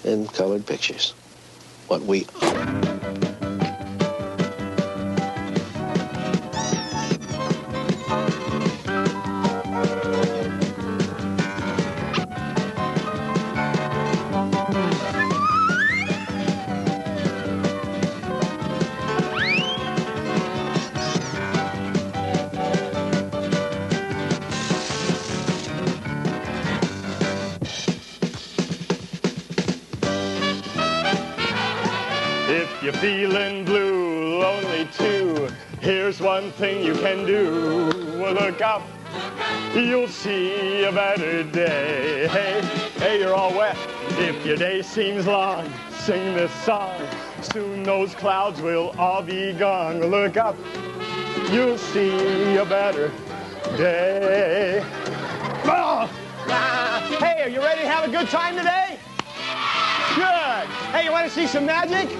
in colored pictures. What we own. If you're feeling blue, lonely too, here's one thing you can do. Look up, you'll see a better day. Hey, hey, you're all wet. If your day seems long, sing this song. Soon those clouds will all be gone. Look up, you'll see a better day. Oh! Hey, are you ready to have a good time today? Good. Hey, you want to see some magic?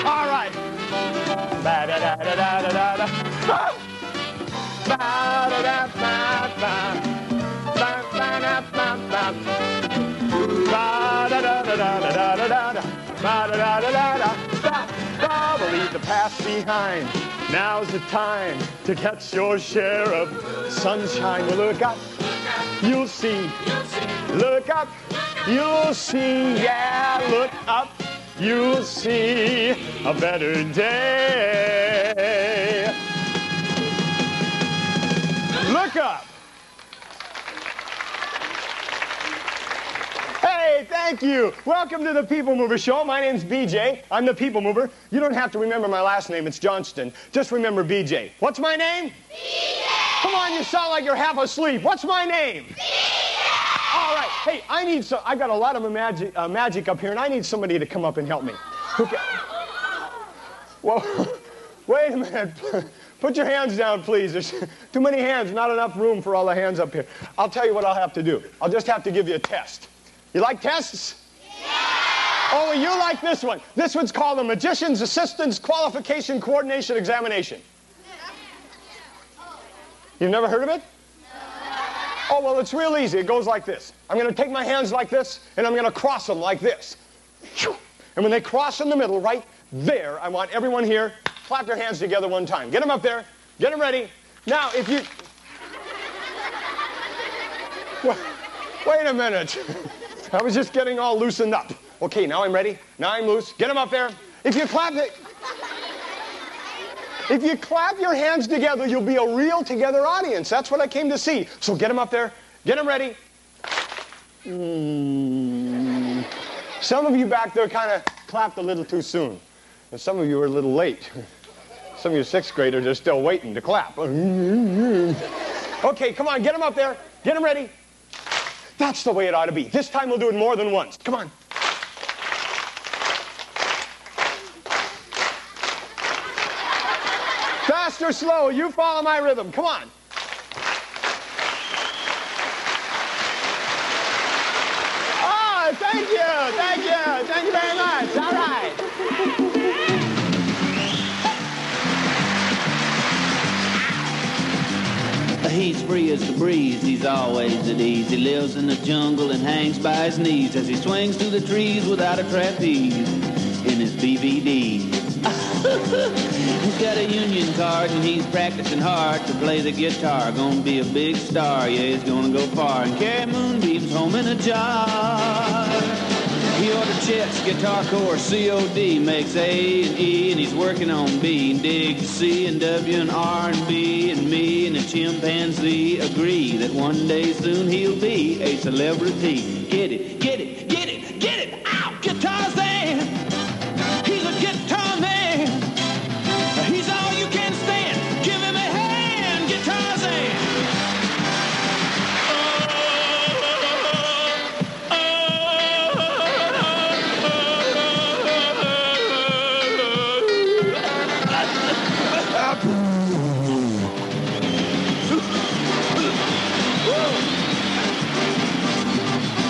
All right. Ba-da-da-da-da-da-da. Ba-da-da-ba-ba. Ba-ba-da-ba-ba. Ba-da-da-da-da-da-da-da. Ba-da-da-da-da-da. Leave the past behind. Now's the time to catch your share of sunshine. Well, look up. You'll see. Look up. You'll see, yeah, look up, you'll see a better day. Look up. Hey, thank you. Welcome to the People Mover Show. My name's BJ. I'm the People Mover. You don't have to remember my last name. It's Johnston. Just remember BJ. What's my name? BJ. Come on, you sound like you're half asleep. What's my name? BJ. All right. Hey, I got a lot of magic up here, and I need somebody to come up and help me. Okay. Well, wait a minute. Put your hands down, please. There's too many hands, not enough room for all the hands up here. I'll tell you what I'll have to do. I'll just have to give you a test. You like tests? Yeah! Oh, you like this one. This one's called the Magician's Assistant's Qualification Coordination Examination. You've never heard of it? Oh, well, it's real easy. It goes like this. I'm going to take my hands like this, and I'm going to cross them like this. And when they cross in the middle, right there, I want everyone here, clap their hands together one time. Get them up there. Get them ready. Now, if you... Wait a minute. I was just getting all loosened up. Okay, now I'm ready. Now I'm loose. Get them up there. If you clap it... If you clap your hands together, you'll be a real together audience. That's what I came to see. So get them up there. Get them ready. Some of you back there kind of clapped a little too soon. And some of you are a little late. Some of you sixth graders are still waiting to clap. Okay, come on. Get them up there. Get them ready. That's the way it ought to be. This time we'll do it more than once. Come on. Fast or slow, you follow my rhythm. Come on. Oh, thank you. Thank you. Thank you very much. All right. He's free as the breeze, he's always at ease. He lives in the jungle and hangs by his knees as he swings through the trees without a trapeze in his BVD. He's got a union card and he's practicing hard to play the guitar. Gonna be a big star, yeah, he's gonna go far and carry moonbeams home in a jar. He ordered Chet's guitar course, COD, makes A and E, and he's working on B, and digs C and W and R and B, and me and a chimpanzee agree that one day soon he'll be a celebrity. Get it, get it, get it, get it, ow! Guitar's there! He's a guitar man! He's all you can stand! Give him a hand, guitar's there!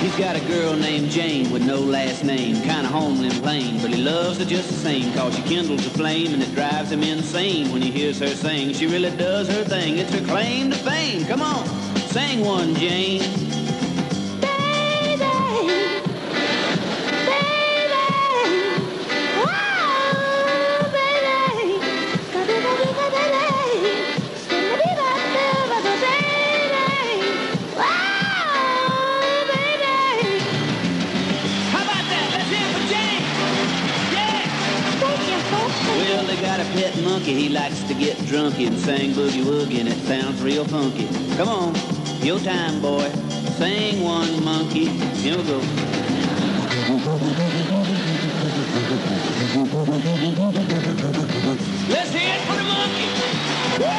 He's got a girl named Jane with no last name, kinda homely and plain, but he loves her just the same, cause she kindles a flame and it drives him insane when he hears her sing. She really does her thing, it's her claim to fame. Come on, sing one, Jane. Baby, baby, likes to get drunky and sing boogie-woogie, and it sounds real funky. Come on, your time, boy. Sing one, monkey. Here we go. Let's hear it for the monkey. Woo!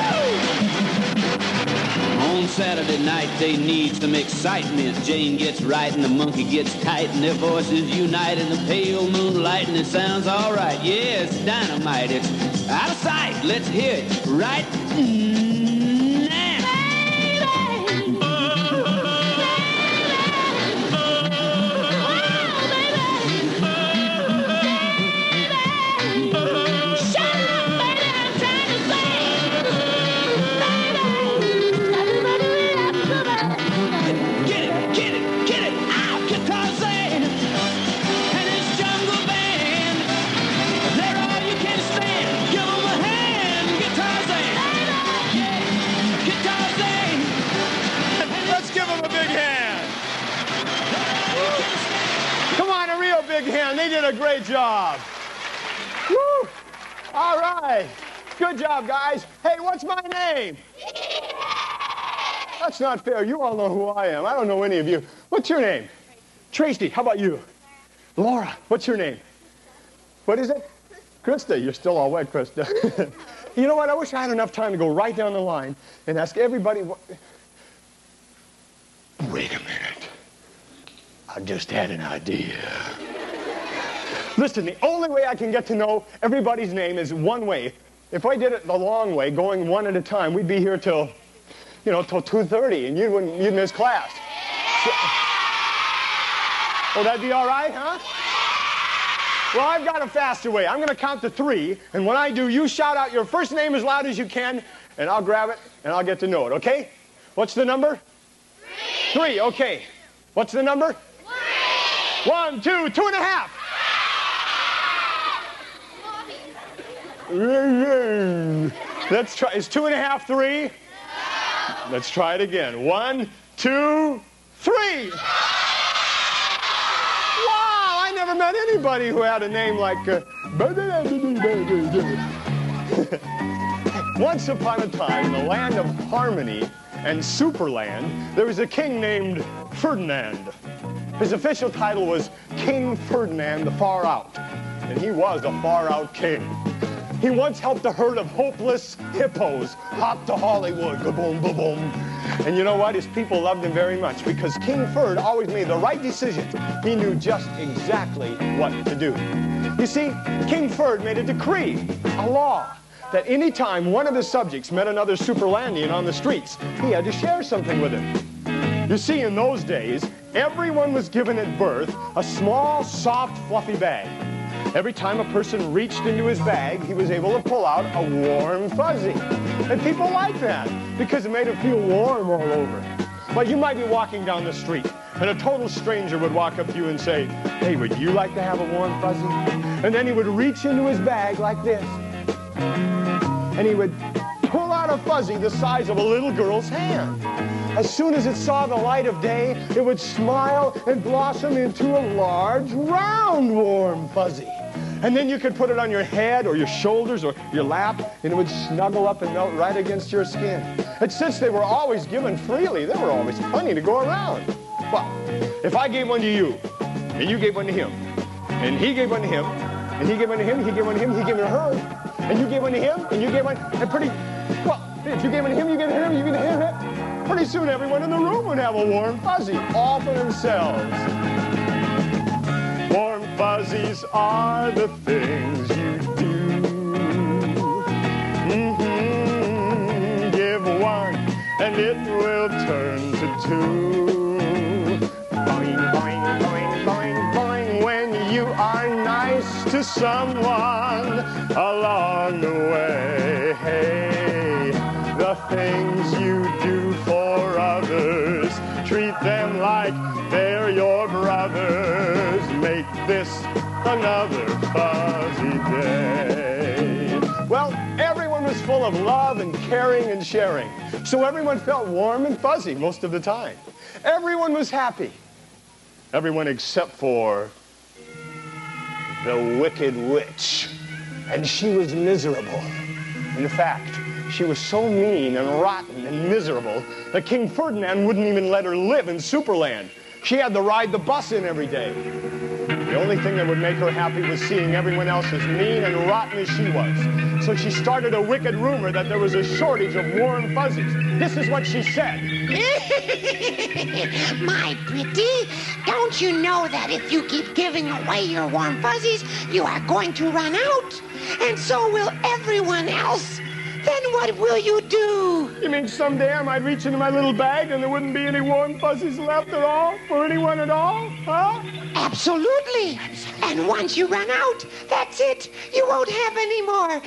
On Saturday night, they need some excitement. Jane gets right and the monkey gets tight, and their voices unite in the pale moonlight, and it sounds all right. Yeah, it's dynamite. It's out of sight. Let's hear it right now. Big hand. They did a great job. Woo! All right. Good job, guys. Hey, what's my name? That's not fair. You all know who I am. I don't know any of you. What's your name? Tracy. How about you? Laura. What's your name? What is it? Krista. You're still all wet, Krista. You know what? I wish I had enough time to go right down the line and ask everybody what... Wait a minute. I just had an idea. Listen, the only way I can get to know everybody's name is one way. If I did it the long way, going one at a time, we'd be here till, you know, till 2:30, and you'd miss class. So, that'd be all right, huh? Well, I've got a faster way. I'm going to count to 3, and when I do, you shout out your first name as loud as you can, and I'll grab it, and I'll get to know it, okay? What's the number? 3, okay. What's the number? 3. 1, 2, 2.5. Let's try. Is 2.5 3? Let's try it again. 1, 2, 3. Wow! I never met anybody who had a name like. Once upon a time, in the land of harmony and Superland, there was a king named Ferdinand. His official title was King Ferdinand the Far Out, and he was a far-out king. He once helped a herd of hopeless hippos hop to Hollywood, ba-boom, ba-boom. And you know what? His people loved him very much because King Ferd always made the right decision. He knew just exactly what to do. You see, King Ferd made a decree, a law, that any time one of his subjects met another Superlandian on the streets, he had to share something with him. You see, in those days, everyone was given at birth a small, soft, fluffy bag. Every time a person reached into his bag, he was able to pull out a warm fuzzy. And people liked that because it made him feel warm all over. But you might be walking down the street, and a total stranger would walk up to you and say, "Hey, would you like to have a warm fuzzy?" And then he would reach into his bag like this, and he would pull out a fuzzy the size of a little girl's hand. As soon as it saw the light of day, it would smile and blossom into a large, round, warm fuzzy. And then you could put it on your head or your shoulders or your lap, and it would snuggle up and melt right against your skin. And since they were always given freely, there were always plenty to go around. Well, if I gave one to you, and you gave one to him, and he gave one to him, and he gave one to him, he gave one to him, he gave one to her, and you gave one to him, and you gave one, and if you gave one to him, you gave it to him, you gave it to him, pretty soon everyone in the room would have a warm fuzzy, all for themselves. Warm fuzzies are the things you do. Give one, and it will turn to 2. Boing, boing, boing, boing, boing, when you are nice to someone along the way. Hey, the things you do for others, treat them like they're your brothers. Make this another fuzzy day. Well, everyone was full of love and caring and sharing. So everyone felt warm and fuzzy most of the time. Everyone was happy. Everyone except for the Wicked Witch. And she was miserable. In fact, she was so mean and rotten and miserable that King Ferdinand wouldn't even let her live in Superland. She had to ride the bus in every day. The only thing that would make her happy was seeing everyone else as mean and rotten as she was. So she started a wicked rumor that there was a shortage of warm fuzzies. This is what she said. My pretty, don't you know that if you keep giving away your warm fuzzies, you are going to run out? And so will everyone else. Then what will you do? You mean someday I might reach into my little bag and there wouldn't be any warm fuzzies left at all? For anyone at all? Huh? Absolutely. And once you run out, that's it. You won't have any more.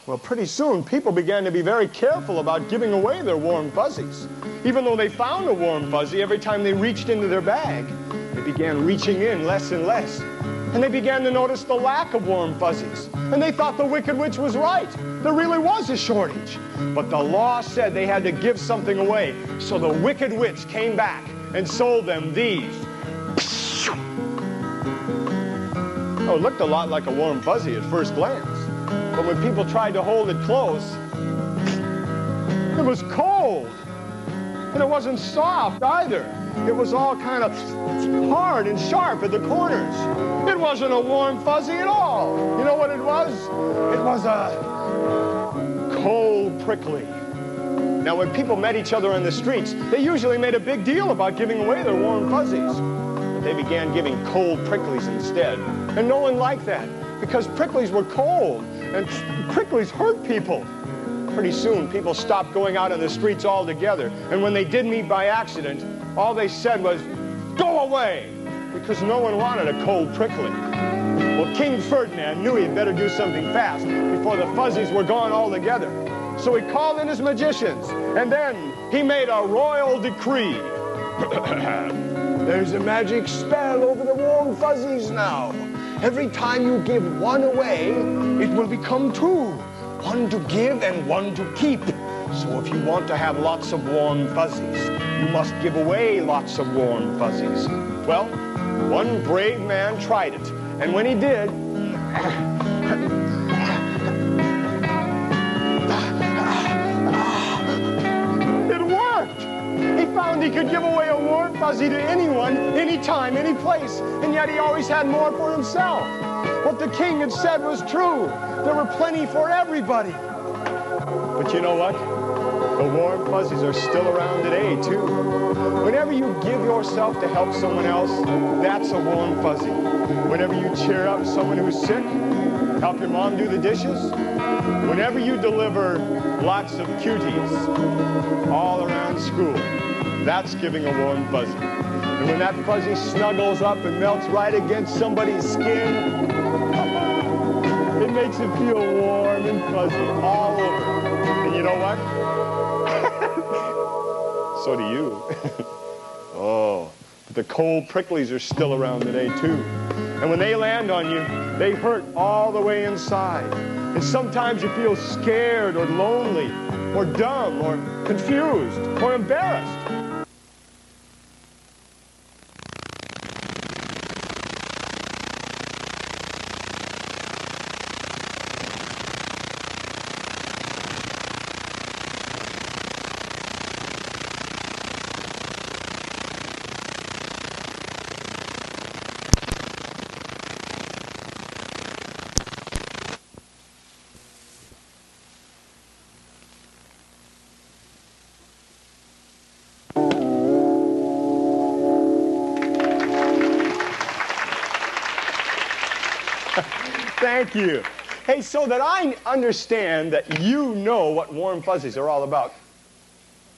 Well, pretty soon, people began to be very careful about giving away their warm fuzzies. Even though they found a warm fuzzy, every time they reached into their bag, they began reaching in less and less. And they began to notice the lack of warm fuzzies. And they thought the Wicked Witch was right. There really was a shortage. But the law said they had to give something away. So the Wicked Witch came back and sold them these. Oh, it looked a lot like a warm fuzzy at first glance. But when people tried to hold it close, it was cold. And it wasn't soft either. It was all kind of hard and sharp at the corners. It wasn't a warm fuzzy at all. You know what it was? It was a cold prickly. Now, when people met each other on the streets, they usually made a big deal about giving away their warm fuzzies. But they began giving cold pricklies instead. And no one liked that, because pricklies were cold, and pricklies hurt people. Pretty soon, people stopped going out on the streets altogether. And when they did meet by accident, all they said was, "Go away!" because no one wanted a cold prickly. Well, King Ferdinand knew he'd better do something fast before the fuzzies were gone altogether. So he called in his magicians, and then he made a royal decree. There's a magic spell over the warm fuzzies now. Every time you give one away, it will become two. One to give and one to keep. So if you want to have lots of warm fuzzies, you must give away lots of warm fuzzies. Well, one brave man tried it, and when he did, it worked. He found he could give away a warm fuzzy to anyone, anytime, any place, and yet he always had more for himself. What the king had said was true. There were plenty for everybody. But you know what? The warm fuzzies are still around today, too. Whenever you give yourself to help someone else, that's a warm fuzzy. Whenever you cheer up someone who's sick, help your mom do the dishes, whenever you deliver lots of cuties all around school, that's giving a warm fuzzy. And when that fuzzy snuggles up and melts right against somebody's skin, it makes it feel warm and fuzzy all over. And you know what? So do you. Oh, but the cold pricklies are still around today, too. And when they land on you, they hurt all the way inside. And sometimes you feel scared or lonely or dumb or confused or embarrassed. Thank you. Hey, so that I understand that you know what warm fuzzies are all about,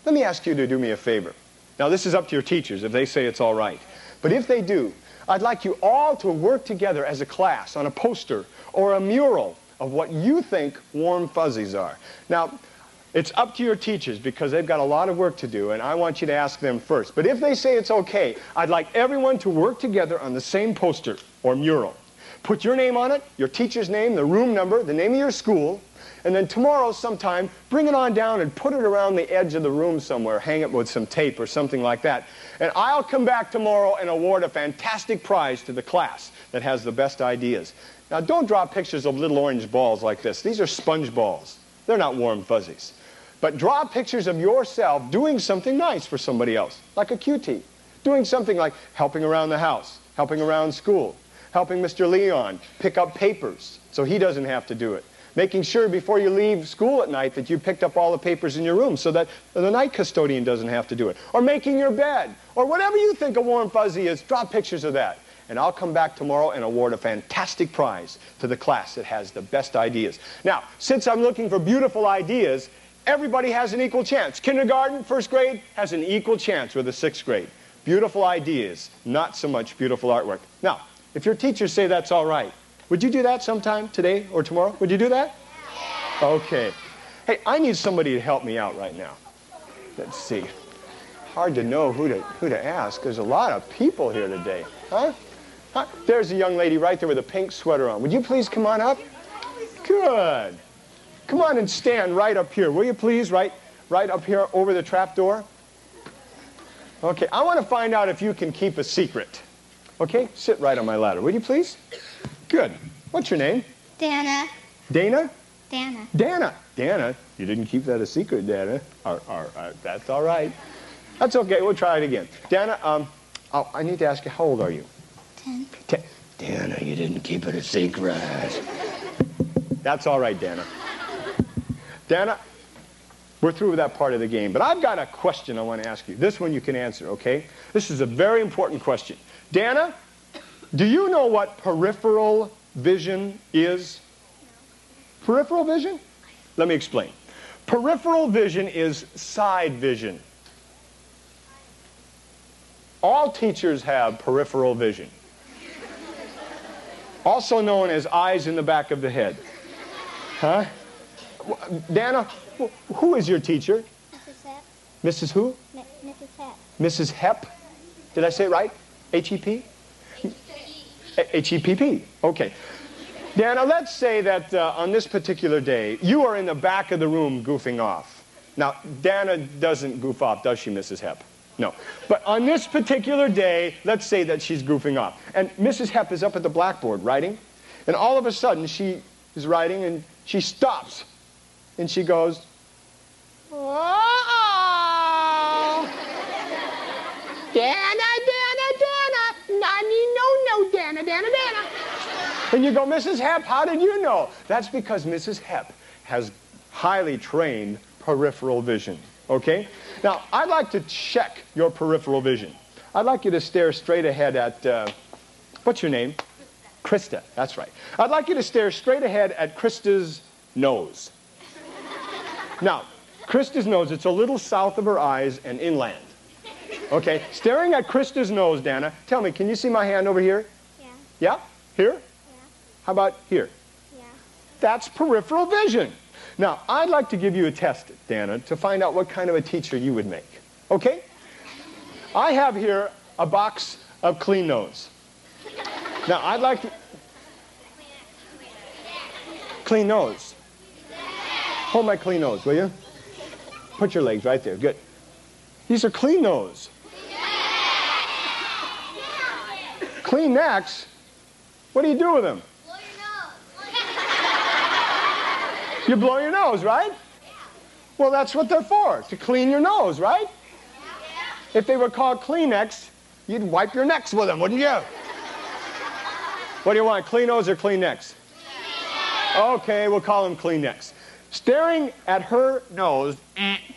let me ask you to do me a favor. Now, this is up to your teachers if they say it's all right. But if they do, I'd like you all to work together as a class on a poster or a mural of what you think warm fuzzies are. Now, it's up to your teachers because they've got a lot of work to do, and I want you to ask them first. But if they say it's okay, I'd like everyone to work together on the same poster or mural. Put your name on it, your teacher's name, the room number, the name of your school, And then tomorrow sometime, bring it on down and put it around the edge of the room somewhere. Hang it with some tape or something like that. And I'll come back tomorrow and award a fantastic prize to the class that has the best ideas. Now, don't draw pictures of little orange balls like this. These are sponge balls. They're not warm fuzzies. But draw pictures of yourself doing something nice for somebody else, like a QT. Doing something like helping around the house, helping around school, helping Mr. Leon pick up papers so he doesn't have to do it. Making sure before you leave school at night that you picked up all the papers in your room so that the night custodian doesn't have to do it. Or making your bed. Or whatever you think a warm fuzzy is, draw pictures of that. And I'll come back tomorrow and award a fantastic prize to the class that has the best ideas. Now, since I'm looking for beautiful ideas, everybody has an equal chance. Kindergarten, first grade, has an equal chance with the sixth grade. Beautiful ideas, not so much beautiful artwork. Now, if your teachers say that's all right, would you do that sometime today or tomorrow? Would you do that? Yeah. Okay. Hey, I need somebody to help me out right now. Let's see. Hard to know who to ask. There's a lot of people here today. Huh? There's a young lady right there with a pink sweater on. Would you please come on up? Good. Come on and stand right up here. Will you please? Right up here over the trap door. Okay, I want to find out if you can keep a secret. Okay, sit right on my ladder. Would you please? Good. What's your name? Dana. Dana? Dana. Dana. Dana, you didn't keep that a secret, Dana. That's all right. That's okay. We'll try it again. Dana, I need to ask you, how old are you? 10. Dana, you didn't keep it a secret. That's all right, Dana. Dana, we're through with that part of the game. But I've got a question I want to ask you. This one you can answer, okay? This is a very important question. Dana, do you know what peripheral vision is? No. Peripheral vision? Let me explain. Peripheral vision is side vision. All teachers have peripheral vision. Also known as eyes in the back of the head. Huh? Dana, who is your teacher? Mrs. Hepp. Mrs. who? Mrs. Hepp. Mrs. Hepp? Did I say it right? H-E-P? H-E-P-P. Okay. Dana, let's say that on this particular day, you are in the back of the room goofing off. Now, Dana doesn't goof off, does she, Mrs. Hepp? No. But on this particular day, let's say that she's goofing off. And Mrs. Hepp is up at the blackboard writing. And all of a sudden, she is writing and she stops. And she goes, uh-oh. Dana, Dana. And you go, Mrs. Hepp, how did you know? That's because Mrs. Hepp has highly trained peripheral vision. Okay? Now, I'd like to check your peripheral vision. I'd like you to stare straight ahead at, what's your name? Krista. That's right. I'd like you to stare straight ahead at Krista's nose. Now, Krista's nose, it's a little south of her eyes and inland. Okay? Staring at Krista's nose, Dana, tell me, can you see my hand over here? Yeah. Yeah? Here? Yeah. How about here? Yeah. That's peripheral vision. Now, I'd like to give you a test, Dana, to find out what kind of a teacher you would make. Okay? I have here a box of Clean Nose. Now, I'd like to... Clean Nose. Hold my Clean Nose, will you? Put your legs right there. Good. These are Clean Nose. Kleenex? What do you do with them? Blow your nose. You blow your nose, right? Well, that's what they're for, to clean your nose, right? If they were called Kleenex, you'd wipe your necks with them, wouldn't you? What do you want, Clean Nose or Kleenex? Okay, we'll call them Kleenex. Staring at her nose,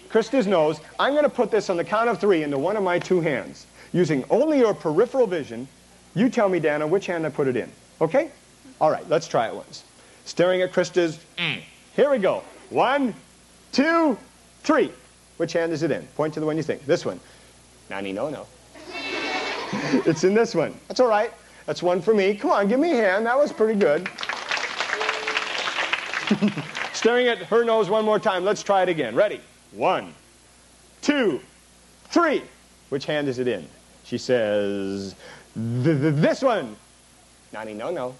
Krista's nose, I'm going to put this on the count of 3 into one of my 2 hands. Using only your peripheral vision, you tell me, Dana, which hand I put it in. Okay? All right, let's try it once. Staring at Krista's, here we go. 1, 2, 3. Which hand is it in? Point to the one you think. This one. No. It's in this one. That's all right. That's one for me. Come on, give me a hand. That was pretty good. Staring at her nose one more time. Let's try it again. Ready? 1, 2, 3. Which hand is it in? She says, this one. No.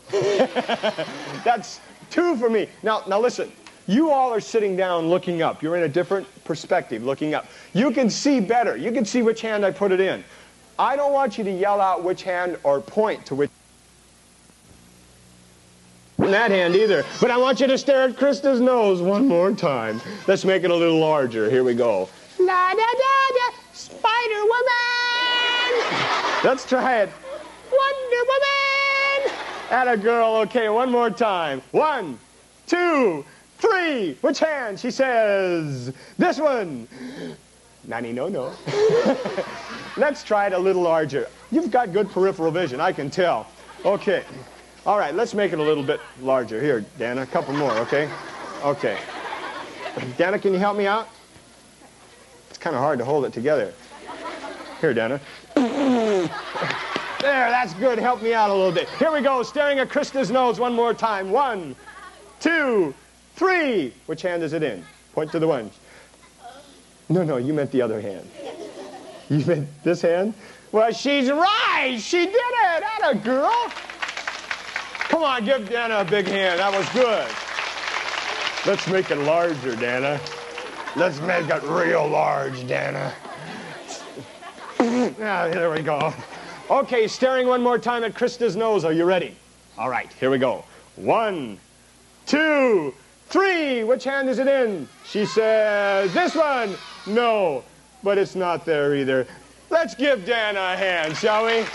That's 2 for me. Now listen. You all are sitting down looking up. You're in a different perspective looking up. You can see better. You can see which hand I put it in. I don't want you to yell out which hand or point to which in that hand either. But I want you to stare at Krista's nose one more time. Let's make it a little larger. Here we go. La da da da, Spider Woman! Let's try it. Wonder Woman! Atta girl. Okay, one more time. 1, 2, 3. Which hand? She says, this one. Nanny, no, no. Let's try it a little larger. You've got good peripheral vision, I can tell. Okay. All right, let's make it a little bit larger. Here, Dana, a couple more, okay? Okay. Dana, can you help me out? It's kind of hard to hold it together. Here, Dana. There, that's good. Help me out a little bit. Here we go, staring at Krista's nose one more time. 1, 2, 3. Which hand is it in? Point to the one. No, no, you meant the other hand. You meant this hand? Well, she's right. She did it. Atta girl. Come on, give Dana a big hand. That was good. Let's make it larger, Dana. Let's make it real large, Dana. Ah, there we go. Okay, staring one more time at Krista's nose. Are you ready? All right, here we go. 1, 2, 3. Which hand is it in? She says, this one. No, but it's not there either. Let's give Dana a hand, shall we?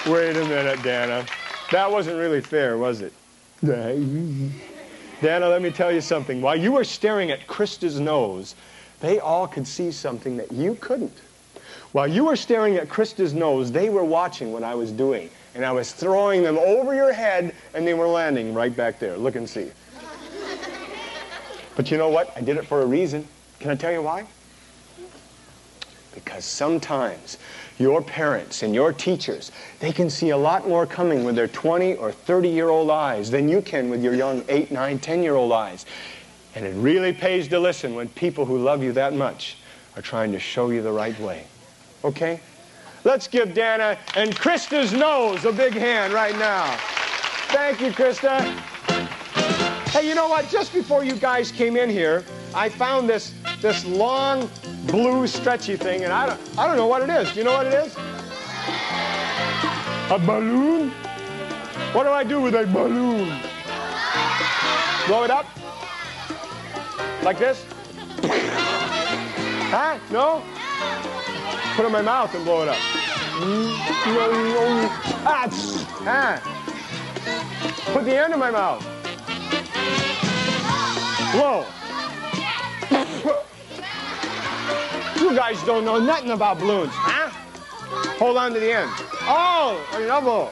Wait a minute, Dana. That wasn't really fair, was it? Dana, let me tell you something. While you were staring at Krista's nose, they all could see something that you couldn't. While you were staring at Krista's nose, they were watching what I was doing. And I was throwing them over your head, and they were landing right back there. Look and see. But you know what? I did it for a reason. Can I tell you why? Because sometimes your parents and your teachers, they can see a lot more coming with their 20 or 30-year-old eyes than you can with your young 8, 9, 10-year-old eyes. And it really pays to listen when people who love you that much are trying to show you the right way. Okay? Let's give Dana and Krista's nose a big hand right now. Thank you, Krista. Hey, you know what? Just before you guys came in here, I found this long blue stretchy thing, and I don't know what it is. Do you know what it is? A balloon? What do I do with a balloon? Blow it up? Like this? Huh? No? Put it in my mouth and blow it up. Put the end in my mouth. Blow. You guys don't know nothing about balloons, huh? Hold on to the end. Oh, on your elbow.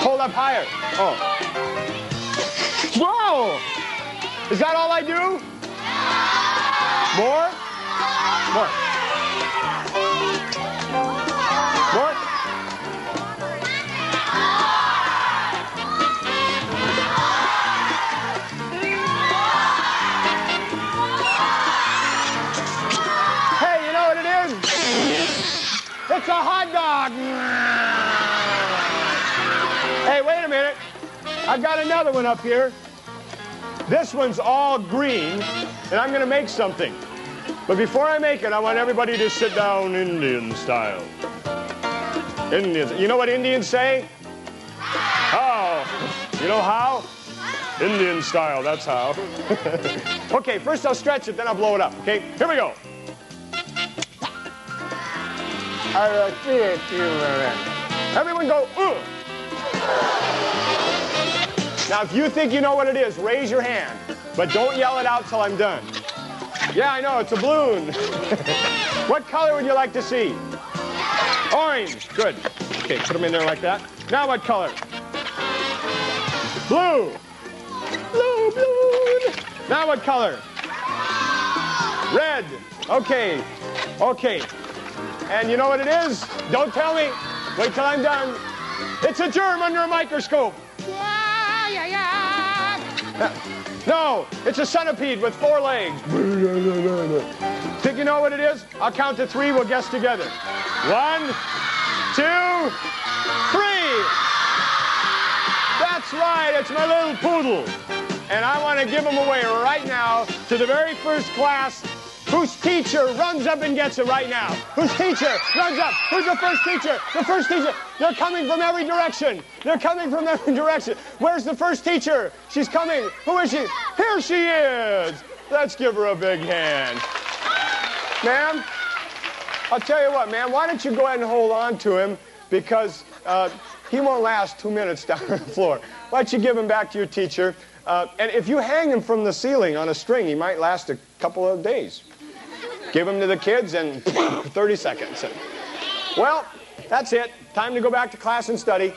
Hold up higher. Oh. Whoa! Is that all I do? More? More. More? Hey, you know what it is? It's a hot dog. Hey, wait a minute. I've got another one up here. This one's all green, and I'm going to make something. But before I make it, I want everybody to sit down Indian style. Indians. You know what Indians say? How? You know how? Indian style, that's how. Okay, first I'll stretch it, then I'll blow it up. Okay, here we go. Everyone go, ooh. Now, if you think you know what it is, raise your hand. But don't yell it out till I'm done. Yeah, I know, it's a balloon. What color would you like to see? Orange. Good. Okay, put them in there like that. Now what color? Blue. Blue, blue. Now what color? Red. Okay. Okay. And you know what it is? Don't tell me. Wait till I'm done. It's a germ under a microscope. No, it's a centipede with 4 legs. Think you know what it is? I'll count to 3. We'll guess together. 1, 2, 3. That's That's right, it's my little poodle. And I want to give him away right now to the very first class whose teacher runs up and gets him right now. Whose teacher runs up? Who's the first teacher? The first teacher. They're coming from every direction. They're coming from every direction. Where's the first teacher? She's coming. Who is she? Here she is. Let's give her a big hand. Ma'am, I'll tell you what, ma'am, why don't you go ahead and hold on to him, because he won't last 2 minutes down on the floor. Why don't you give him back to your teacher? And if you hang him from the ceiling on a string, he might last a couple of days. Give him to the kids and 30 seconds. Well, that's it. Time to go back to class and study.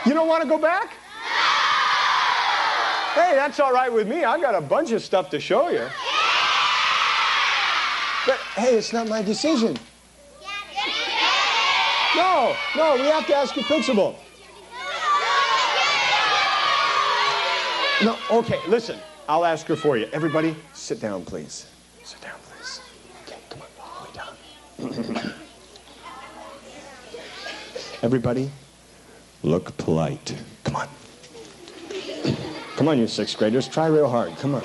You don't want to go back? Hey, that's all right with me. I've got a bunch of stuff to show you. But, hey, it's not my decision. No, we have to ask your principal. No, okay, listen. I'll ask her for you. Everybody, sit down, please. Sit down, please. Okay, come on, all the way down. Everybody, look polite. Come on. Come on, you sixth graders. Try real hard. Come on.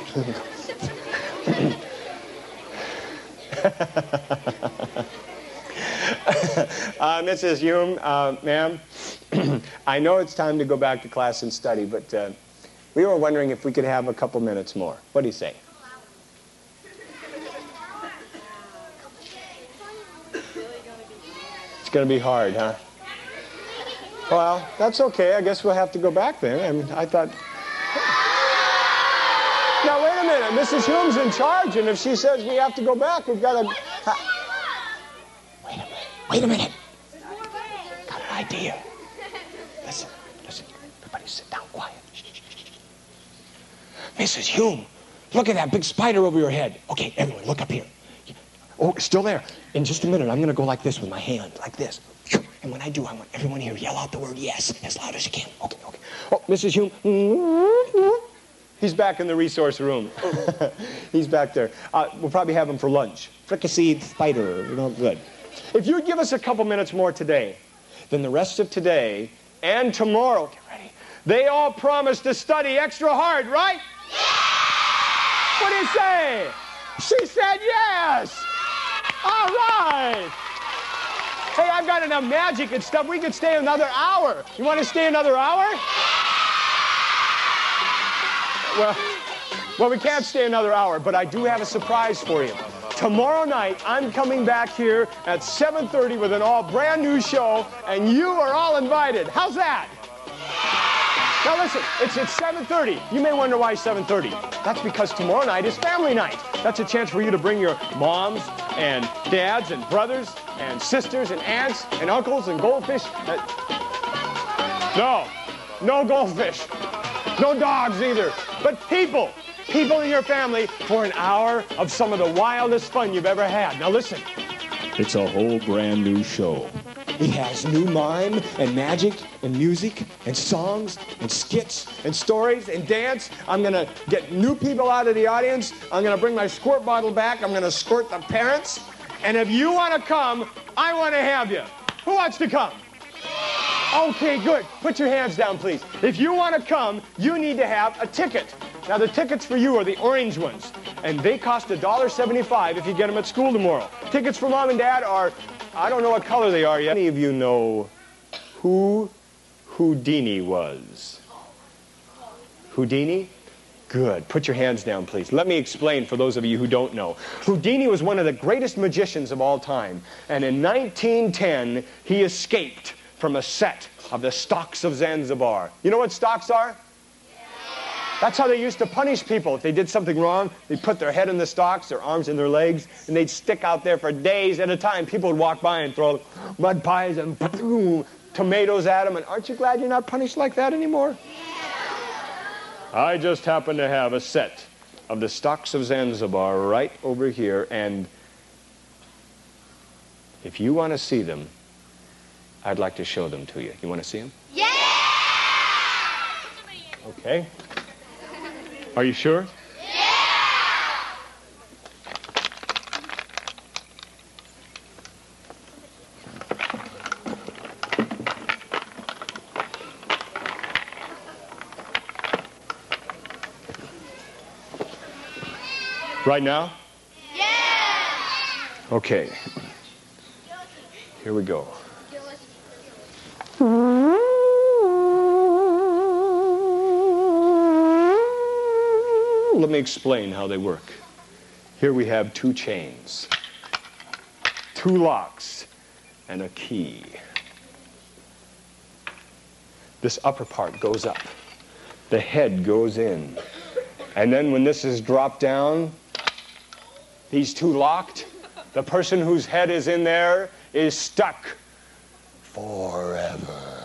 Mrs. Hume, ma'am, I know it's time to go back to class and study, but we were wondering if we could have a couple minutes more. What do you say? It's going to be hard, huh? Well, that's okay. I guess we'll have to go back then. And I thought... Now, wait a minute. Mrs. Hume's in charge, and if she says we have to go back, we've got to... Wait a minute. Got an idea. Listen. Everybody sit down quiet. Mrs. Hume, look at that big spider over your head. Okay, everyone, look up here. Oh, it's still there. In just a minute, I'm going to go like this with my hand, like this. And when I do, I want everyone here yell out the word yes as loud as you can. Okay. Oh, Mrs. Hume. He's back in the resource room. He's back there. We'll probably have him for lunch. Fricasseed spider, good. If you'd give us a couple minutes more today, then the rest of today and tomorrow, get ready, they all promise to study extra hard, right? Yeah! What do you say? She said yes! All right! Hey, I've got enough magic and stuff. We could stay another hour. You want to stay another hour? Well, we can't stay another hour, but I do have a surprise for you. Tomorrow night, I'm coming back here at 7:30 with an all brand new show, and you are all invited. How's that? Now listen, it's at 7:30. You may wonder why 7:30. That's because tomorrow night is family night. That's a chance for you to bring your moms and dads and brothers and sisters and aunts and uncles and goldfish. No goldfish. No dogs either. But people in your family for an hour of some of the wildest fun you've ever had. Now listen, it's a whole brand new show. It has new mime and magic and music and songs and skits and stories and dance. I'm going to get new people out of the audience. I'm going to bring my squirt bottle back. I'm going to squirt the parents. And if you want to come, I want to have you. Who wants to come? Okay, good. Put your hands down, please. If you want to come, you need to have a ticket. Now, the tickets for you are the orange ones, and they cost $1.75 if you get them at school tomorrow. Tickets for Mom and Dad are, I don't know what color they are yet. Any of you know who Houdini was? Houdini? Good. Put your hands down, please. Let me explain for those of you who don't know. Houdini was one of the greatest magicians of all time, and in 1910, he escaped from a set of the stocks of Zanzibar. You know what stocks are? That's how they used to punish people. If they did something wrong, they'd put their head in the stocks, their arms in their legs, and they'd stick out there for days at a time. People would walk by and throw mud pies and tomatoes at them. And aren't you glad you're not punished like that anymore? I just happen to have a set of the stocks of Zanzibar right over here, and if you want to see them, I'd like to show them to you. You want to see them? Yeah! Okay. Are you sure? Yeah! Right now? Yeah! Okay. Here we go. Let me explain how they work. Here we have two chains, two locks, and a key. This upper part goes up. The head goes in. And then when this is dropped down, these two locked, the person whose head is in there is stuck forever.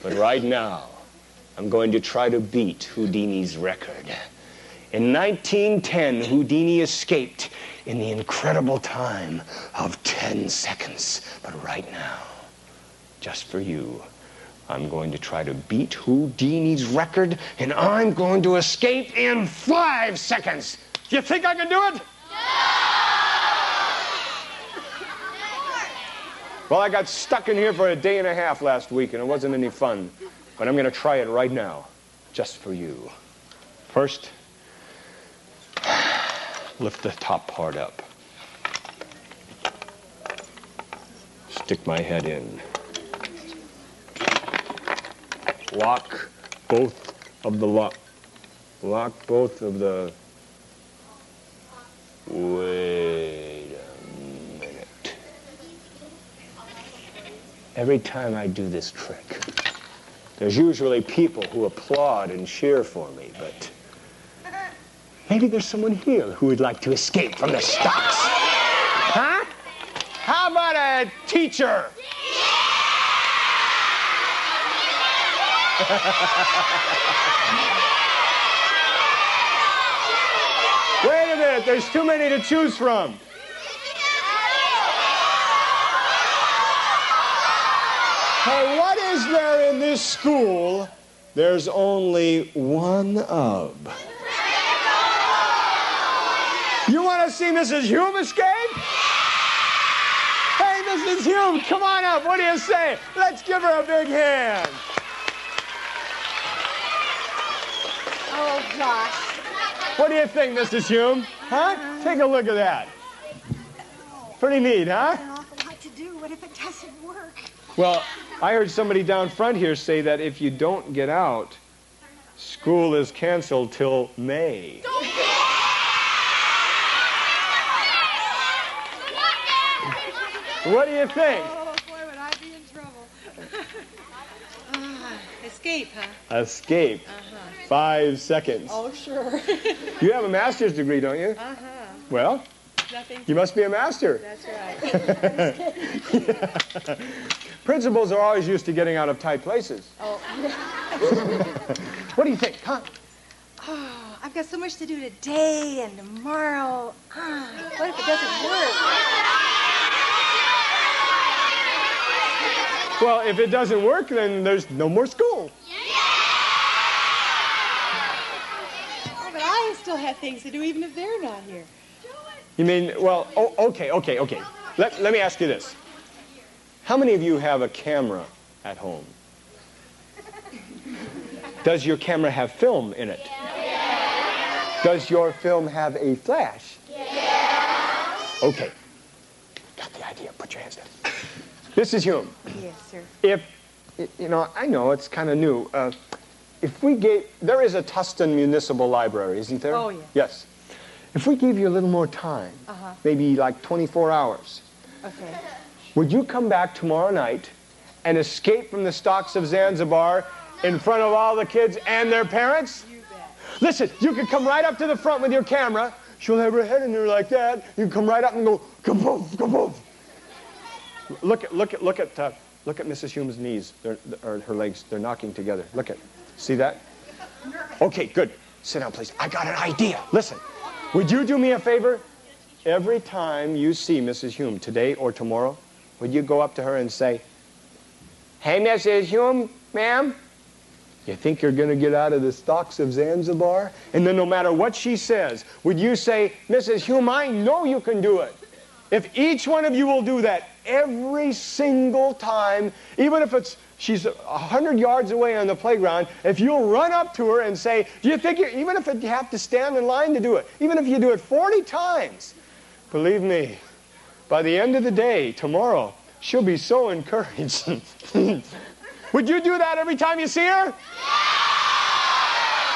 But right now, I'm going to try to beat Houdini's record. In 1910, Houdini escaped in the incredible time of 10 seconds. But right now, just for you, I'm going to try to beat Houdini's record, and I'm going to escape in 5 seconds. Do you think I can do it? Well, I got stuck in here for a day and a half last week, and it wasn't any fun. But I'm going to try it right now, just for you. First, lift the top part up. Stick my head in. Lock both of the Lock both of the... Wait a minute. Every time I do this trick, there's usually people who applaud and cheer for me, but maybe there's someone here who would like to escape from the stocks. Huh? How about a teacher? Wait a minute, there's too many to choose from. Hey, what is there in this school there's only one of? You want to see Mrs. Hume escape? Hey, Mrs. Hume, come on up. What do you say? Let's give her a big hand. Oh, gosh. What do you think, Mrs. Hume? Huh? Take a look at that. Pretty neat, huh? An awful lot to do. What if it doesn't work? Well, I heard somebody down front here say that if you don't get out, school is canceled till May. What do you think? Oh, boy, would I be in trouble. Escape, huh? Escape. 5 seconds. Oh, sure. You have a master's degree, don't you? Well, Nothing. you must be a master. That's right. Principals are always used to getting out of tight places. Oh. What do you think, huh? Oh, I've got so much to do today and tomorrow. What if it doesn't work? Well, if it doesn't work, then there's no more school. Oh, but I still have things to do even if they're not here. You mean, well, okay. Let me ask you this. How many of you have a camera at home? Does your camera have film in it? Yeah. Does your film have a flash? Yeah. Okay. Got the idea. Put your hands down. Mrs. Hume. Yes, sir. If, you know, I know it's kind of new. If we gave, there is a Tustin Municipal Library, isn't there? Oh, yeah. Yes. If we gave you a little more time, maybe like 24 hours, Okay. would you come back tomorrow night and escape from the stocks of Zanzibar in front of all the kids and their parents? You bet. Listen, you can come right up to the front with your camera. She'll have her head in there like that. You can come right up and go, kaboom, kaboom. Look at Mrs. Hume's knees, or her legs. They're knocking together. Look at, see that? Okay, good. Sit down, please. I got an idea. Listen, would you do me a favor? Every time you see Mrs. Hume, today or tomorrow, would you go up to her and say, "Hey, Mrs. Hume, ma'am, you think you're going to get out of the stocks of Zanzibar?" And then no matter what she says, would you say, "Mrs. Hume, I know you can do it." If each one of you will do that every single time, even if she's 100 yards away on the playground, if you'll run up to her and say, do you think even if you have to stand in line to do it, even if you do it 40 times, believe me, by the end of the day, tomorrow, she'll be so encouraged. Would you do that every time you see her?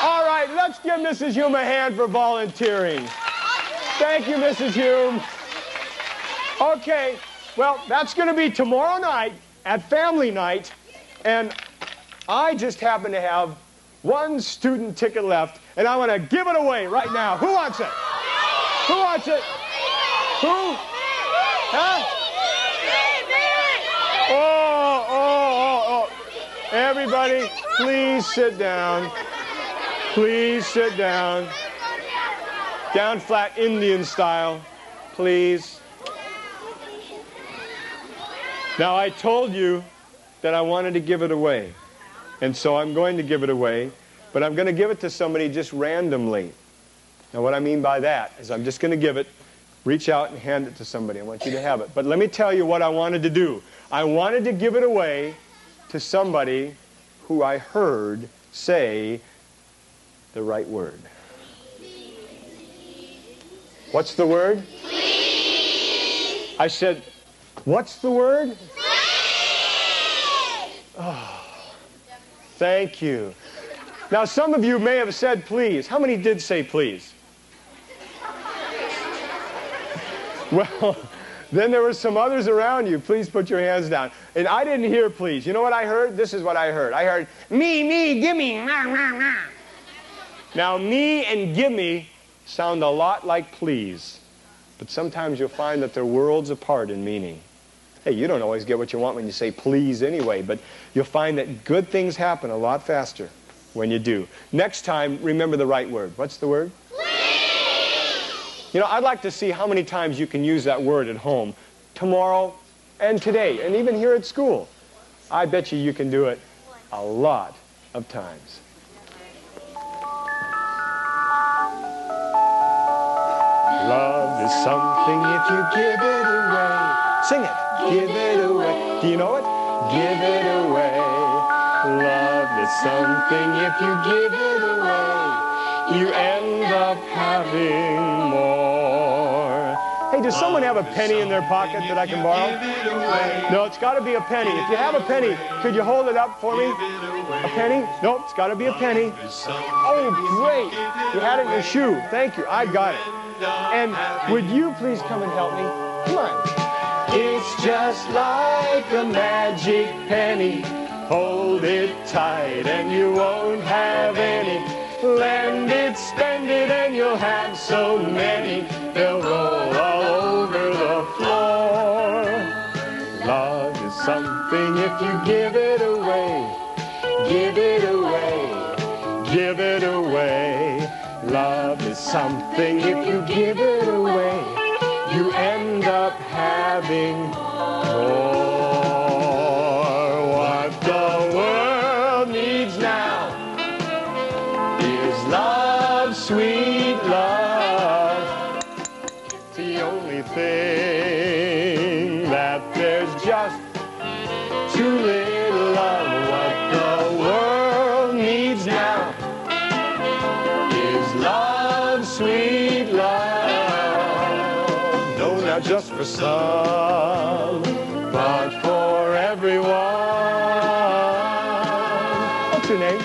All right, let's give Mrs. Hume a hand for volunteering. Thank you, Mrs. Hume. Okay, well, that's going to be tomorrow night at family night, and I just happen to have one student ticket left, and I want to give it away right now. Who wants it? Who wants it? Who? Huh? Oh. Everybody, please sit down. Please sit down. Down flat, Indian style. Please. Now, I told you that I wanted to give it away. And so I'm going to give it away. But I'm going to give it to somebody just randomly. Now, what I mean by that is I'm just going to give it, reach out and hand it to somebody. I want you to have it. But let me tell you what I wanted to do. I wanted to give it away to somebody who I heard say the right word. What's the word? Please. I said, what's the word? Please. Oh, thank you. Now, some of you may have said please. How many did say please? Well, then there were some others around you. Please put your hands down. And I didn't hear please. You know what I heard? This is what I heard. I heard, me, gimme, nah, nah, nah. Now, me and gimme sound a lot like please. But sometimes you'll find that they're worlds apart in meaning. Hey, you don't always get what you want when you say please anyway, but you'll find that good things happen a lot faster when you do. Next time, remember the right word. What's the word? You know, I'd like to see how many times you can use that word at home, tomorrow and today, and even here at school. I bet you can do it a lot of times. Love is something if you give it away. Sing it. Give it away. Do you know it? Give it away. Love is something if you give it away. You end up having more. Hey, does someone have a penny in their pocket that I can borrow? No, it's got to be a penny. If you have a penny, could you hold it up for me? A penny? Nope, it's got to be a penny. Oh, great. You had it in your shoe. Thank you. I got it. And would you please come and help me? Come on. It's just like a magic penny. Hold it tight and you won't have any. Lend it, spend it, and you'll have so many. They'll roll all over the floor. Love is something if you give it away. Give it away. Give it away. Love is something if you give it away. You end up having more. What the world needs now is love, sweet love. It's the only thing that there's just too little of. What the world needs now is love, sweet love. No, not just for some, but for everyone. What's your name?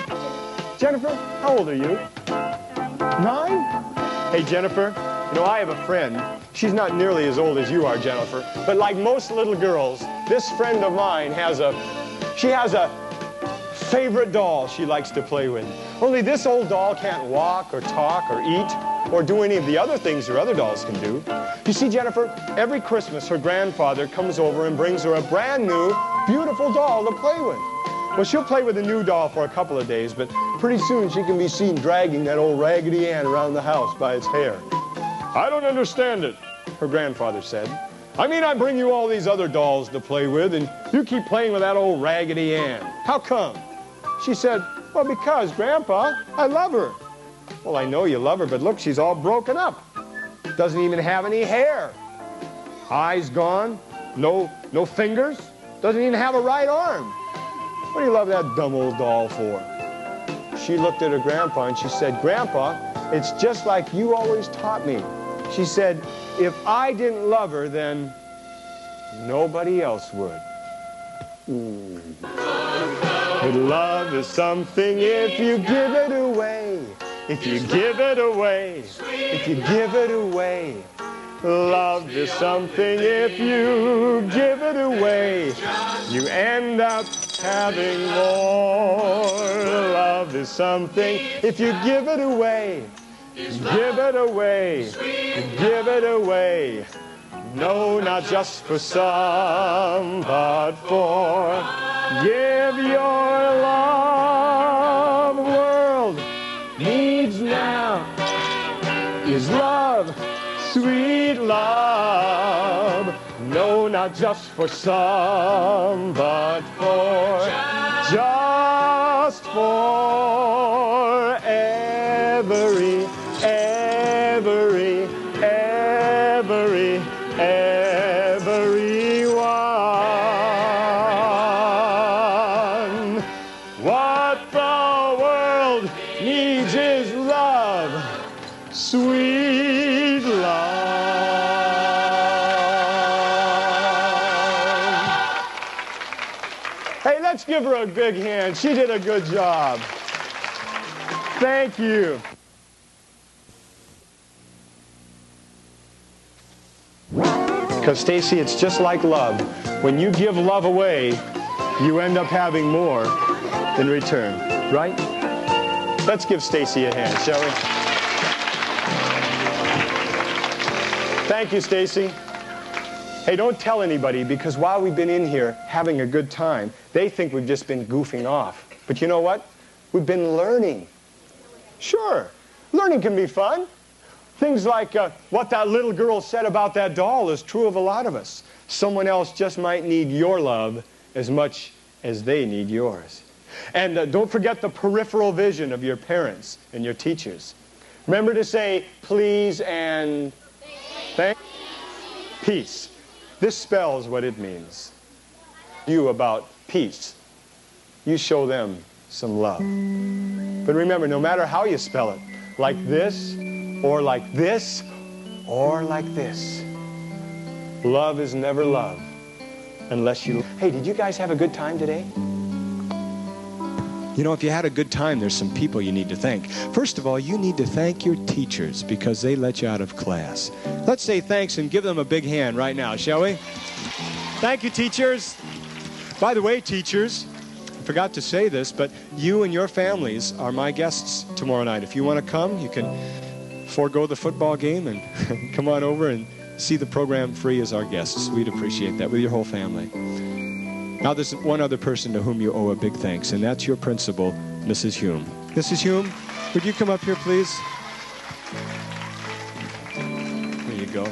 Jennifer? How old are you? 9? Hey, Jennifer, you know, I have a friend. She's not nearly as old as you are, Jennifer, but like most little girls, this friend of mine has a favorite doll she likes to play with. Only this old doll can't walk or talk or eat or do any of the other things her other dolls can do. You see, Jennifer, every Christmas her grandfather comes over and brings her a brand new, beautiful doll to play with. Well, she'll play with the new doll for a couple of days, but pretty soon she can be seen dragging that old Raggedy Ann around the house by its hair. I don't understand it, her grandfather said. I mean, I bring you all these other dolls to play with, and you keep playing with that old Raggedy Ann. How come? She said, well, because, Grandpa, I love her. Well, I know you love her, but look, she's all broken up. Doesn't even have any hair. Eyes gone, no No fingers. Doesn't even have a right arm. What do you love that dumb old doll for? She looked at her grandpa and she said, Grandpa, it's just like you always taught me. She said, if I didn't love her, then nobody else would. But love is something if you give it away. If you give it away. If you give it away. Love is something if you give it away. You end up having more. Love is something if you give it away. Give it away. Give it away. No, not just for some, but for give your love. The world needs now is love, sweet love. No, not just for some, but for just for everyone. What the world needs is love, sweet love. Hey, let's give her a big hand. She did a good job. Thank you. Because, Stacy, it's just like love. When you give love away, you end up having more in return, right? Let's give Stacy a hand, shall we? Thank you, Stacy. Hey, don't tell anybody, because while we've been in here having a good time, they think we've just been goofing off. But you know what? We've been learning. Sure, learning can be fun. Things like what that little girl said about that doll is true of a lot of us. Someone else just might need your love as much as they need yours. And don't forget the peripheral vision of your parents and your teachers. Remember to say please and thank. Peace. This spells what it means. You about peace. You show them some love. But remember, no matter how you spell it, like this, or like this, or like this, love is never love unless you... Hey, did you guys have a good time today? You know, if you had a good time, there's some people you need to thank. First of all, you need to thank your teachers because they let you out of class. Let's say thanks and give them a big hand right now, shall we? Thank you, teachers. By the way, teachers, I forgot to say this, but you and your families are my guests tomorrow night. If you want to come, you can forego the football game and come on over and see the program free as our guests. We'd appreciate that with your whole family. Now there's one other person to whom you owe a big thanks, and that's your principal, Mrs. Hume. Mrs. Hume, would you come up here, please? There you go.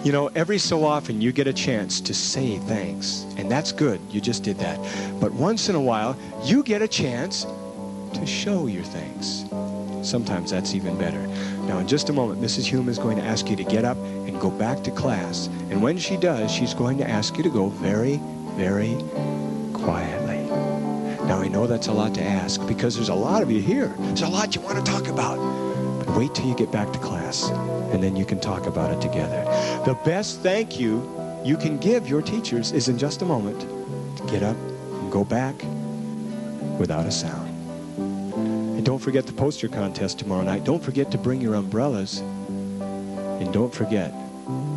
You know, every so often you get a chance to say thanks, and that's good. You just did that. But once in a while, you get a chance to show your thanks. Sometimes that's even better. Now, in just a moment, Mrs. Hume is going to ask you to get up and go back to class. And when she does, she's going to ask you to go very, very quietly. Now, I know that's a lot to ask because there's a lot of you here. There's a lot you want to talk about. But wait till you get back to class, and then you can talk about it together. The best thank you you can give your teachers is in just a moment to get up and go back without a sound. And don't forget the poster contest tomorrow night. Don't forget to bring your umbrellas. And don't forget,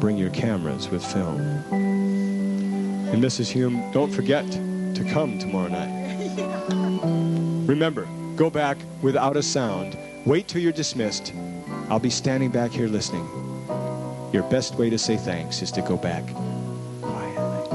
bring your cameras with film. And Mrs. Hume, don't forget to come tomorrow night. Remember, go back without a sound. Wait till you're dismissed. I'll be standing back here listening. Your best way to say thanks is to go back quietly.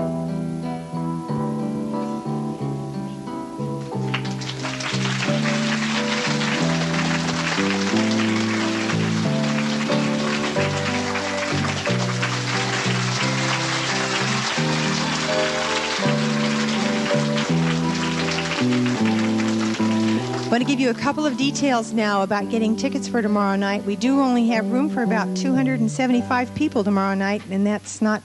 I want to give you a couple of details now about getting tickets for tomorrow night. We do only have room for about 275 people tomorrow night, and that's not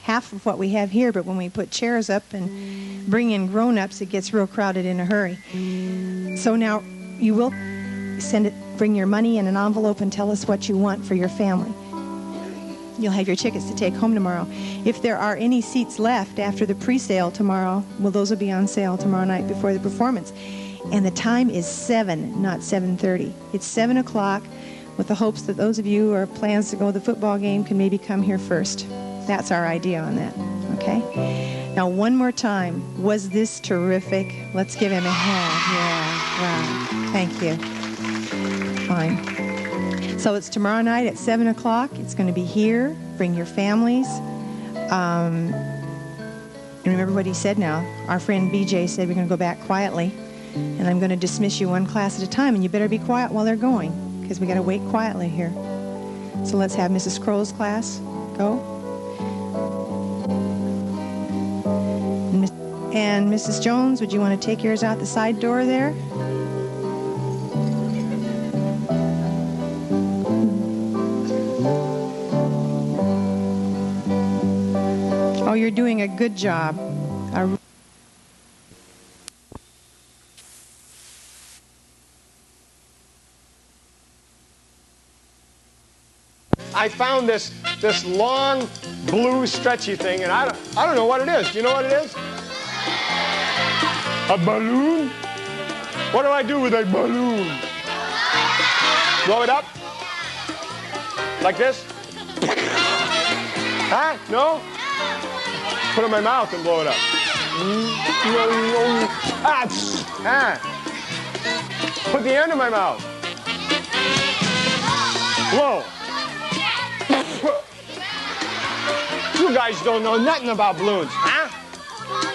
half of what we have here, but when we put chairs up and bring in grown-ups, it gets real crowded in a hurry. So now you will bring your money in an envelope and tell us what you want for your family. You'll have your tickets to take home tomorrow. If there are any seats left after the pre-sale tomorrow, well, those will be on sale tomorrow night before the performance. And the time is 7, not 7:30. It's 7 o'clock, with the hopes that those of you who have plans to go to the football game can maybe come here first. That's our idea on that, okay? Now, one more time. Was this terrific? Let's give him a hand. Yeah, wow. Thank you. Fine. So it's tomorrow night at 7 o'clock. It's going to be here. Bring your families. And remember what he said now. Our friend BJ said we're going to go back quietly. And I'm going to dismiss you one class at a time. And you better be quiet while they're going, because we got to wait quietly here. So let's have Mrs. Crow's class go. And Mrs. Jones, would you want to take yours out the side door there? Oh, you're doing a good job. I found this long blue stretchy thing, and I don't know what it is. Do you know what it is? A balloon? What do I do with a balloon? Blow it up? Like this? Huh? No? Put it in my mouth and blow it up. Put the end in my mouth. Blow. You guys don't know nothing about balloons, huh?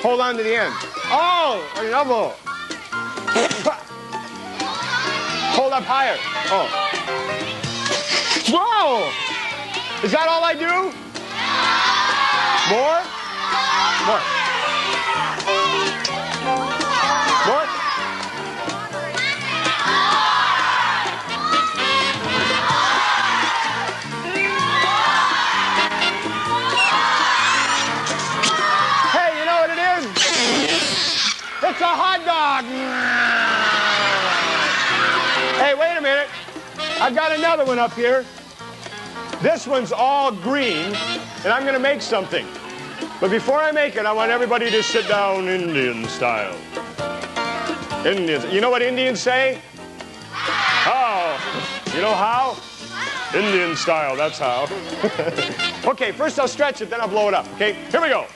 Hold on to the end. Oh, an elbow. Hold up higher. Oh. Whoa! Is that all I do? More? More. More? Hey, you know what it is? It's a hot dog. Hey, wait a minute. I've got another one up here. This one's all green, and I'm going to make something. But before I make it, I want everybody to sit down Indian style. Indians. You know what Indians say? How? You know how? Indian style, that's how. Okay, first I'll stretch it, then I'll blow it up. Okay, here we go.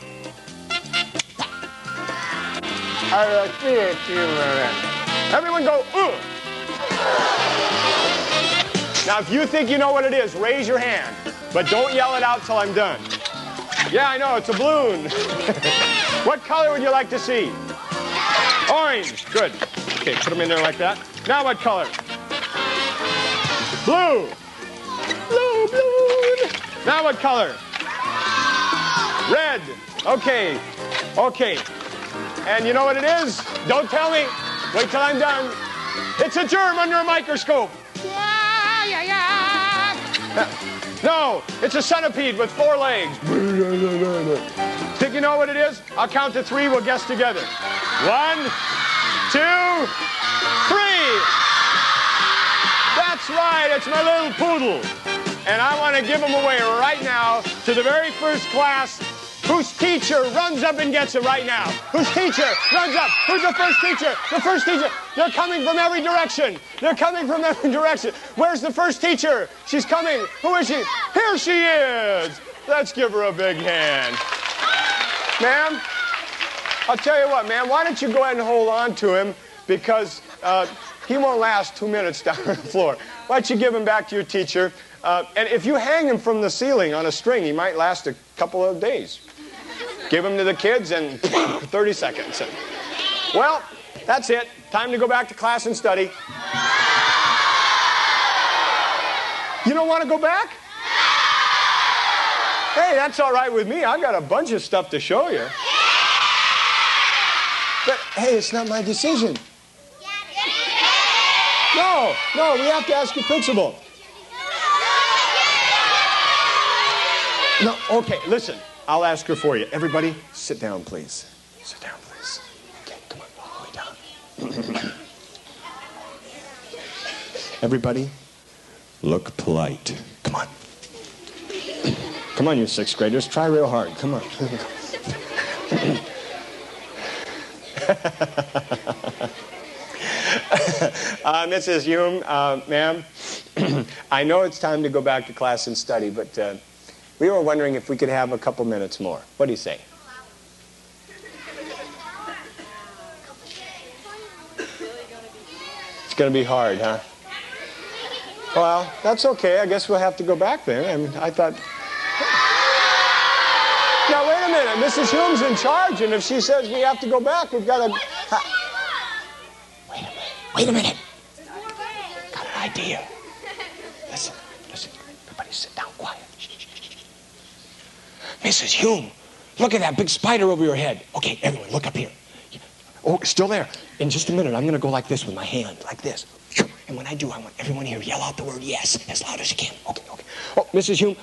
Everyone go, ooh. Now, if you think you know what it is, raise your hand. But don't yell it out till I'm done. Yeah, I know, it's a balloon. What color would you like to see? Orange. Good. Okay, put them in there like that. Now what color? Blue. Blue, blue. Now what color? Red. Okay. Okay. And you know what it is? Don't tell me. Wait till I'm done. It's a germ under a microscope. No, it's a centipede with 4 legs. Think you know what it is? I'll count to 3. We'll guess together. 1, 2, 3. That's right. It's my little poodle. And I want to give him away right now to the very first class whose teacher runs up and gets it right now. Whose teacher runs up. Who's the first teacher? The first teacher. They're coming from every direction. They're coming from every direction. Where's the first teacher? She's coming. Who is she? Here she is. Let's give her a big hand. Ma'am, I'll tell you what, ma'am. Why don't you go ahead and hold on to him, because he won't last 2 minutes down on the floor. Why don't you give him back to your teacher? And if you hang him from the ceiling on a string, he might last a couple of days. Give him to the kids and 30 seconds. Well, that's it. Time to go back to class and study. You don't want to go back? Hey, that's all right with me. I've got a bunch of stuff to show you. But, hey, it's not my decision. No, we have to ask your principal. No, okay, listen. I'll ask her for you. Everybody, sit down, please. Sit down, please. Okay, come on, all the way down. Everybody, look polite. Come on. Come on, you 6th graders. Try real hard. Come on. Mrs. Hume, ma'am, I know it's time to go back to class and study, but we were wondering if we could have a couple minutes more. What do you say? It's going to be hard, huh? Well, that's okay. I guess we'll have to go back then. I mean, I thought... Now, wait a minute. Mrs. Hume's in charge, and if she says we have to go back, we've got to... Wait a minute. Wait a minute. Got an idea. Listen. Everybody sit down quiet. Mrs. Hume, look at that big spider over your head. Okay, everyone, look up here. Oh, it's still there. In just a minute, I'm going to go like this with my hand, like this. And when I do, I want everyone here to yell out the word yes as loud as you can. Okay. Oh, Mrs. Hume.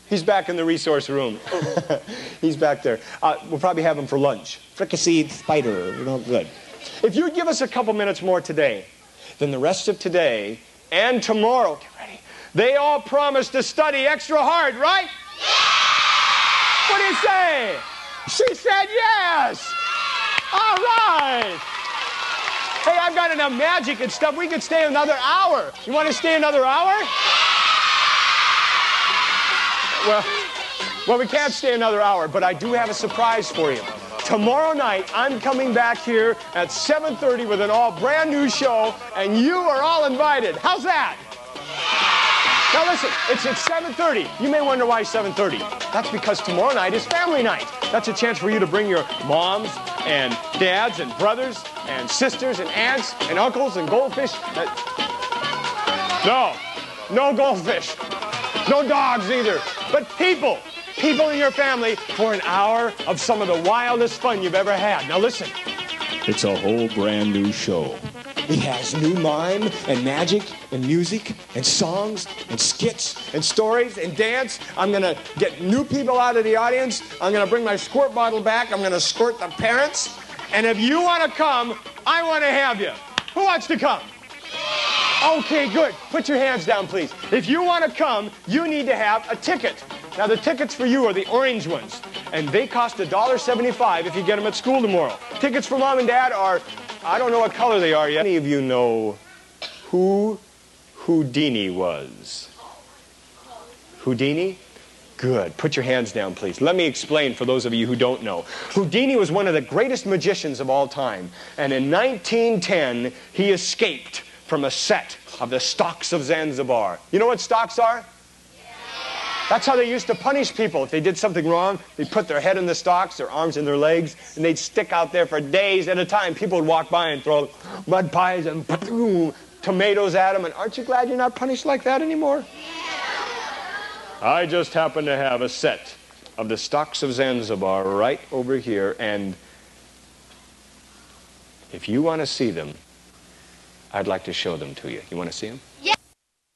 He's back in the resource room. He's back there. We'll probably have him for lunch. Fricasseed spider, good. If you give us a couple minutes more today, then the rest of today and tomorrow, get ready, they all promise to study extra hard, right? Yeah! What do you say? She said yes! All right! Hey, I've got enough magic and stuff. We could stay another hour. You want to stay another hour? Well, we can't stay another hour, but I do have a surprise for you. Tomorrow night, I'm coming back here at 7:30 with an all brand new show, and you are all invited. How's that? Now listen, it's at 7:30. You may wonder why 7:30. That's because tomorrow night is family night. That's a chance for you to bring your moms and dads and brothers and sisters and aunts and uncles and goldfish. No goldfish. No dogs either. But people in your family for an hour of some of the wildest fun you've ever had. Now listen, it's a whole brand new show. It has new mime and magic and music and songs and skits and stories and dance. I'm going to get new people out of the audience. I'm going to bring my squirt bottle back. I'm going to squirt the parents. And if you want to come, I want to have you. Who wants to come? Okay, good. Put your hands down, please. If you want to come, you need to have a ticket. Now, the tickets for you are the orange ones, and they cost $1.75 if you get them at school tomorrow. Tickets for Mom and Dad are, I don't know what color they are yet. Any of you know who Houdini was? Houdini? Good. Put your hands down, please. Let me explain for those of you who don't know. Houdini was one of the greatest magicians of all time, and in 1910, he escaped from a set of the stocks of Zanzibar. You know what stocks are? That's how they used to punish people. If they did something wrong, they'd put their head in the stocks, their arms in their legs, and they'd stick out there for days at a time. People would walk by and throw mud pies and tomatoes at them. And aren't you glad you're not punished like that anymore? I just happen to have a set of the stocks of Zanzibar right over here. And if you want to see them, I'd like to show them to you. You want to see them? Yeah.